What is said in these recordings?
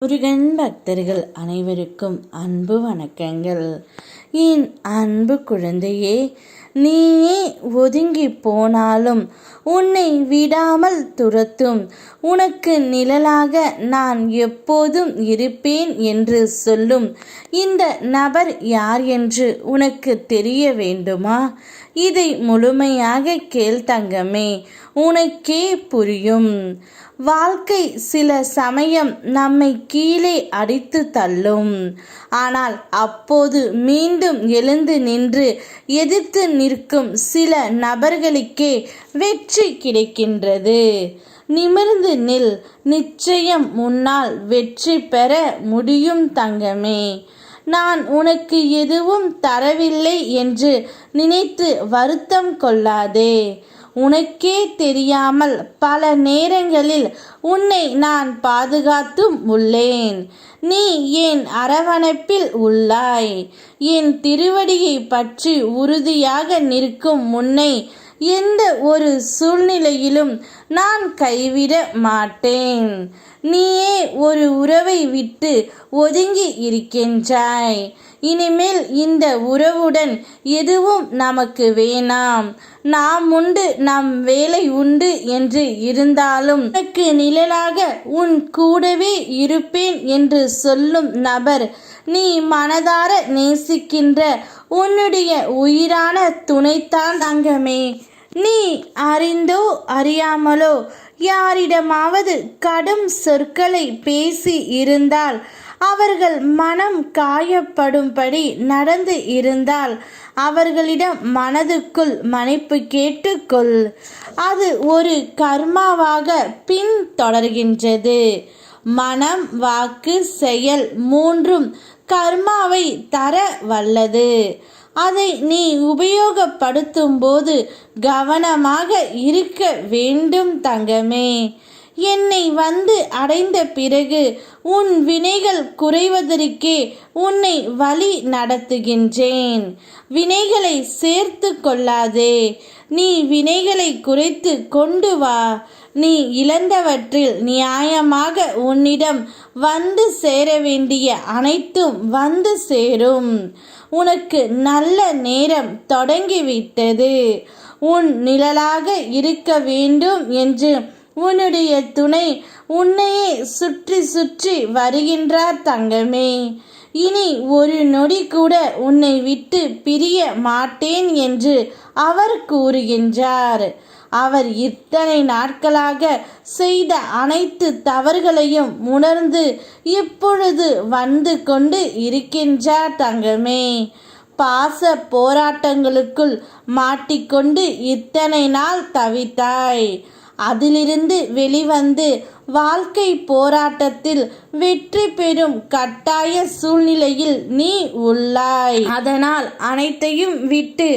முருகன் பக்தர்கள் அனைவருக்கும் அன்பு வணக்கங்கள். என் அன்பு குழந்தையே, நீயே ஒதுங்கி போனாலும் உன்னை விடாமல் துரத்தும் உனக்கு நிழலாக நான் எப்போதும் இருப்பேன் என்று சொல்லும் இந்த நபர் யார் என்று உனக்கு தெரிய வேண்டுமா? இதை முழுமையாக கேள் தங்கமே, உனக்கே புரியும். வாழ்க்கை சில சமயம் நம்மை கீழே அடித்து தள்ளும். ஆனால் அப்போது மீண்டும் எழுந்து நின்று எதிர்த்து நிற்கும் சில நபர்களுக்கே வெற்றி கிடைக்கின்றது. நிமிர்ந்து நில், நிச்சயம் முன்னால் வெற்றி பெற முடியும் தங்கமே. நான் உனக்கு எதுவும் தரவில்லை என்று நினைத்து வருத்தம் கொள்ளாதே. உனக்கே தெரியாமல் பல நேரங்களில் உன்னை நான் பாதுகாத்தும் உள்ளேன். நீ என் அரவணைப்பில் உள்ளாய். என் திருவடியை பற்றி உறுதியாக நிற்கும் உன்னை எந்த ஒரு சூழ்நிலையிலும் நான் கைவிட மாட்டேன். நீயே ஒரு உறவை விட்டு ஒதுங்கி இருக்கின்றாய். இனிமேல் இந்த உறவுடன் எதுவும் நமக்கு வேணாம், நாம் உண்டு நம் வேலை உண்டு என்று இருந்தாலும் உனக்கு நிழலாக உன் கூடவே இருப்பேன் என்று சொல்லும் நபர் நீ மனதார நேசிக்கின்ற உன்னுடைய உயிரான துணைத்தான் தங்கமே. நீ அறிந்தோ அறியாமலோ யாரிடமாவது கடும் சொற்களை பேசி இருந்தால், அவர்கள் மனம் காயப்படும்படி நடந்து இருந்தால் அவர்களிடம் மனதுக்குள் மன்னிப்பு கேட்டுக்கொள். அது ஒரு கர்மாவாக பின் தொடர்கின்றது. மனம், வாக்கு, செயல் மூன்றும் கர்மாவை தர வல்லது. அதை நீ உபயோகப்படுத்தும் போது கவனமாக இருக்க வேண்டும் தங்கமே. என்னை வந்து அடைந்த பிறகு உன் வினைகள் குறைவதற்கே உன்னை வழி நடத்துகின்றேன். வினைகளை சேர்த்து கொள்ளாதே, நீ வினைகளை குறைத்து கொண்டு வா. நீ இழந்தவற்றில் நியாயமாக உன்னிடம் வந்து சேர வேண்டிய அனைத்தும் வந்து சேரும். உனக்கு நல்ல நேரம் தொடங்கிவிட்டது. உன் நிழலாக இருக்க வேண்டும் என்று உன்னுடைய துணை உன்னையே சுற்றி சுற்றி வருகின்றார் தங்கமே. இனி ஒரு நொடி கூட உன்னை விட்டு பிரிய மாட்டேன் என்று அவர் கூறுகின்றார். அவர் இத்தனை நாட்களாக செய்த அனைத்து தவறுகளையும் உணர்ந்து இப்பொழுது வந்து கொண்டு இருக்கின்றார் தங்கமே. பாச போராட்டங்களுக்குள் மாட்டிக்கொண்டு இத்தனை நாள் தவித்தாய். அதிலிருந்து வெளிவந்து வாழ்க்கை போராட்டத்தில் வெற்றி பெறும் கட்டாய சூழ்நிலையில் நீ உள்ளாய். அதனால் அனைத்தையும் விட்டு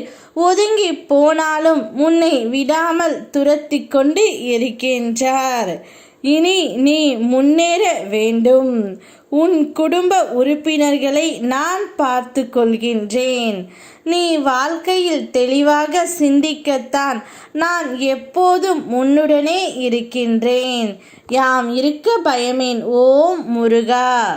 ஒதுங்கி போனாலும் உன்னை விடாமல் துரத்தி கொண்டு இருக்கின்றார். இனி நீ முன்னேற வேண்டும். உன் குடும்ப உறுப்பினர்களை நான் பார்த்து கொள்கின்றேன். நீ வாழ்க்கையில் தெளிவாக சிந்திக்கத்தான் நான் எப்போதும் உன்னுடனே இருக்கின்றேன். யாம் இருக்க பயமேன். ஓம் முருகா.